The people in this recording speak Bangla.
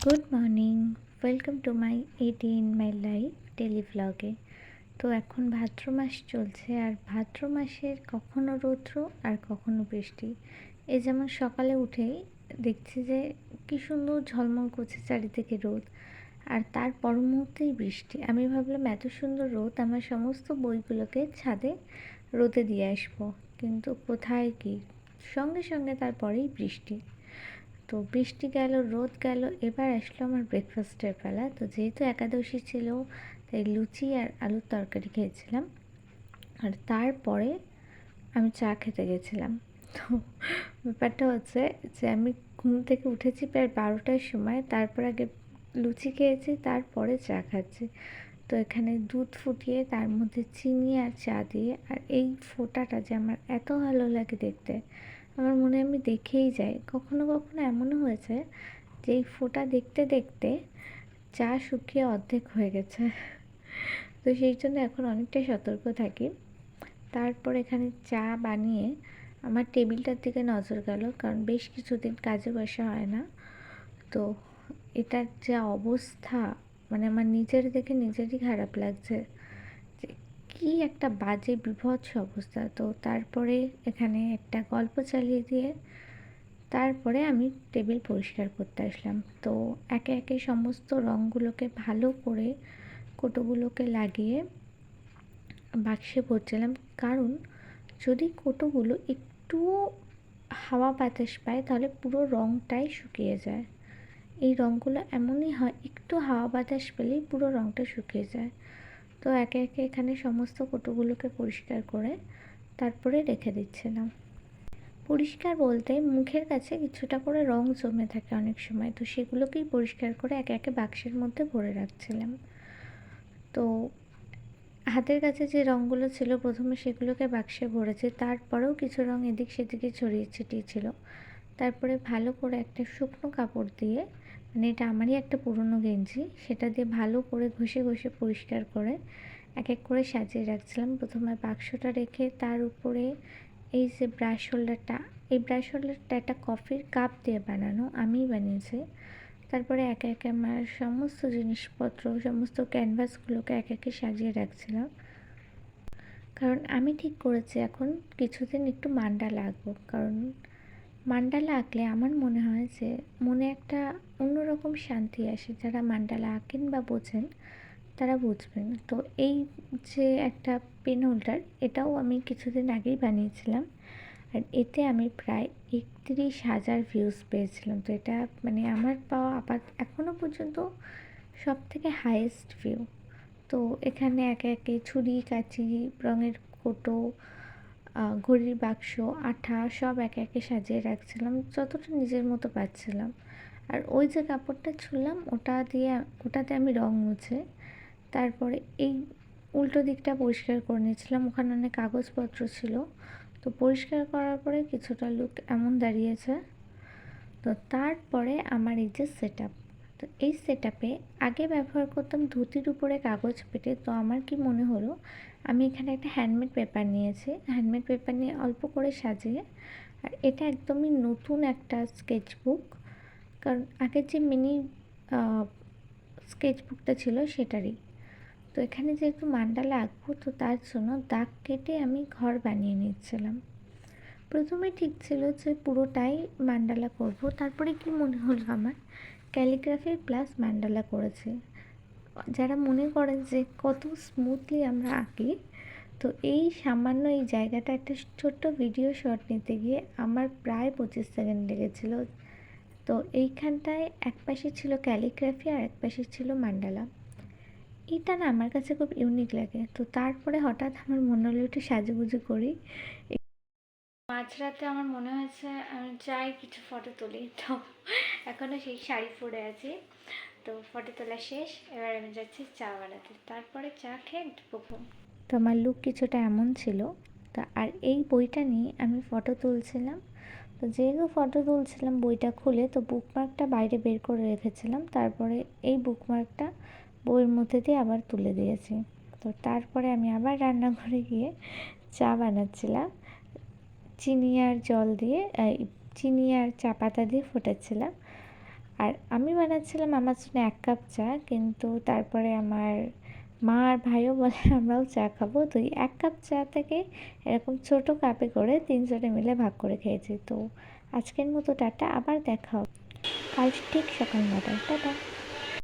Good morning, welcome to my day in my life daily ভ্লগে। তো এখন ভাদ্র মাস চলছে, আর ভাদ্র মাসের কখনো রৌদ্র আর কখনো বৃষ্টি। এই যেমন সকালে উঠেই দেখছি যে কী সুন্দর ঝলমল করছে চারিদিকে রোদ, আর তার পর মুহূর্তেই বৃষ্টি। আমি ভাবলাম এত সুন্দর রোদ, আমার সমস্ত বইগুলোকে ছাদে রোদে দিয়ে আসবো, কিন্তু কোথায় কি, সঙ্গে সঙ্গে তারপরেই বৃষ্টি। তো বৃষ্টি গেল, রোদ গেল, এবার আসলো আমার ব্রেকফাস্টের বেলা। তো যেহেতু একাদশী ছিল, তাই লুচি আর আলুর তরকারি খেয়েছিলাম, আর তারপরে আমি চা খেতে গেছিলাম। তো ব্যাপারটা হচ্ছে যে আমি ঘুম থেকে উঠেছি প্রায় 12টার সময়, তারপর আগে লুচি খেয়েছি, তারপরে চা খাচ্ছি। তো এখানে দুধ ফুটিয়ে তার মধ্যে চিনি আর চা দিয়ে, আর এই ফোঁটাটা যে আমার এত ভালো লাগে দেখতে, আমার মনে আমি দেখেই যাই। কখনো কখনো এমনও হয়েছে যে এই ফোঁটা দেখতে দেখতে চা শুকিয়ে অর্ধেক হয়ে গেছে। তো সেই জন্য এখন অনেকটাই সতর্ক থাকি। তারপর এখানে চা বানিয়ে আমার টেবিলটার দিকে নজর গেল, কারণ বেশ কিছুদিন কাজে বসা হয় না। তো এটার যা অবস্থা, মানে আমার নিজের দেখে নিজেরই খারাপ লাগছে যে কী একটা বাজে বীভৎস অবস্থা। তো তারপরে এখানে একটা গল্প চালিয়ে দিয়ে তারপরে আমি টেবিল পরিষ্কার করতে আসলাম। তো একে একে সমস্ত রঙগুলোকে ভালো করে কৌটোগুলোকে লাগিয়ে বাক্সে ভরছিলাম, কারণ যদি কৌটোগুলো একটুও হাওয়া বাতাস পায় তাহলে পুরো রঙটাই শুকিয়ে যায়। এই রঙগুলো এমনই হয়, একটু হাওয়া বাতাস পেলেই পুরো রঙটা শুকিয়ে যায়। তো একে একে এখানে সমস্ত কৌটোগুলোকে পরিষ্কার করে তারপরে রেখে দিচ্ছিলাম। পরিষ্কার বলতে মুখের কাছে কিছুটা করে রঙ জমে থাকে অনেক সময়, তো সেগুলোকেই পরিষ্কার করে একে একে বাক্সের মধ্যে ভরে রাখছিলাম। তো হাতের কাছে যে রঙগুলো ছিল প্রথমে সেগুলোকে বাক্সে ভরেছি, তারপরেও কিছু রঙ এদিক সেদিকে ছড়িয়ে ছিটিয়ে ছিল। তারপরে ভালো করে একটা শুকনো কাপড় দিয়ে, মানে এটা আমারই একটা পুরনো গেঞ্জি, সেটা দিয়ে ভালো করে ঘষে ঘষে পরিষ্কার করে এক এক করে সাজিয়ে রাখছিলাম। প্রথমে বাক্সটা রেখে তার উপরে এই যে ব্রাশ হোল্ডারটা, এই ব্রাশ হোল্ডারটা একটা কফির কাপ দিয়ে বানানো, আমিই বানিয়েছি। তারপরে একে একে আমার সমস্ত জিনিসপত্র, সমস্ত ক্যানভাসগুলোকে এক একে সাজিয়ে রাখছিলাম, কারণ আমি ঠিক করেছি এখন কিছুদিন একটু মান্ডালা আঁকবো। কারণ মান্ডালা আঁকলে আমার মনে হয় যে মনে একটা অন্যরকম শান্তি আসে। যারা মান্ডালা আঁকেন বা বোঝেন তারা বুঝবেন। তো এই যে একটা পেন হোল্ডার, এটাও আমি কিছুদিন আগেই বানিয়েছিলাম, আর এতে আমি প্রায় 31,000 ভিউজ পেয়েছিলাম। তো এটা মানে আমার পাওয়া আপাত এখনও পর্যন্ত সবথেকে হাইয়েস্ট ভিউ। তো এখানে একে একে ছুরি, কাঁচি, রঙের কৌটো, ঘড়ির বাক্স, আঠা সব একে একে সাজিয়ে রাখছিলাম যতটা নিজের মতো পাচ্ছিলাম। আর ওই যে কাপড়টা ছুঁলাম ওটাতে আমি রঙ মুছে তারপরে এই উল্টো দিকটা পরিষ্কার করে নিয়েছিলাম। ওখানে অনেক কাগজপত্র ছিল, তো পরিষ্কার করার পরে কিছুটা লুক এমন দাঁড়িয়েছে। তো তারপরে আমার এই যে সেট আপ, তো এই সেট আপে আগে ব্যবহার করতাম ধুতির উপরে কাগজ পেতে। তো আমার কি মনে হলো, আমি এখানে একটা হ্যান্ডমেড পেপার নিয়েছি, হ্যান্ডমেড পেপার নিয়ে অল্প করে সাজিয়ে, আর এটা একদমই নতুন একটা স্কেচ বুক, কারণ আগের যে মিনি স্কেচ বুকটা ছিল সেটারই। তো এখানে যেহেতু মান্ডালা আঁকবো, তো তার জন্য দাগ কেটে আমি ঘর বানিয়ে নিচ্ছিলাম। প্রথমে ঠিক ছিল যে পুরোটাই মান্ডালা করব, তারপরে কি মনে হলো আমার ক্যালিগ্রাফি প্লাস মান্ডালা করেছি। যারা মনে করেন যে কত স্মুথলি আমরা আঁকি, তো এই সামান্য এই জায়গাটা একটা ছোট্ট ভিডিও শট নিতে গিয়ে আমার প্রায় 25 সেকেন্ড লেগেছিল। তো এইখানটায় এক পাশে ছিল ক্যালিগ্রাফি আর এক পাশে ছিল মান্ডালা। এটা না আমার কাছে খুব ইউনিক লাগে। তো তারপরে হঠাৎ আমার মনে হলো একটু সাজুগুজু করি। মাঝরাতে আমার মনে হয়েছে আমি যাই কিছু ফটো তুলি। তো এখনও সেই শাড়ি পরে আছি। তো ফটো তোলা শেষ, এবার আমি যাচ্ছি চা বানাতে, তারপরে চা খেয়ে ঘুম। তো আমার লুক কিছুটা এমন ছিল। তা আর এই বইটা নিয়ে আমি ফটো তুলছিলাম। তো যেহেতু ফটো তুলছিলাম বইটা খুলে, তো বুকমার্কটা বাইরে বের করে রেখেছিলাম, তারপরে এই বুকমার্কটা বইয়ের মধ্যে দিয়ে আবার তুলে দিয়েছি। তো তারপরে আমি আবার রান্নাঘরে গিয়ে চা বানাচ্ছিলাম, চিনি আর জল দিয়ে, চিনি আর চা পাতা দিয়ে ফোটাচ্ছিলাম। আর আমি বানাচ্ছিলাম আমার জন্য ১ কাপ চা, কিন্তু তারপরে আমার মা আর ভাইও বলে আমরাও চা খাবো। তো এই ১ কাপ চা থেকে এরকম ছোট কাপে করে ৩ জনে মিলে ভাগ করে খেয়েছি। তো আজকের মতো টাটা, আবার দেখা হবে কাল ঠিক সকাল ৯টায়। টাটা।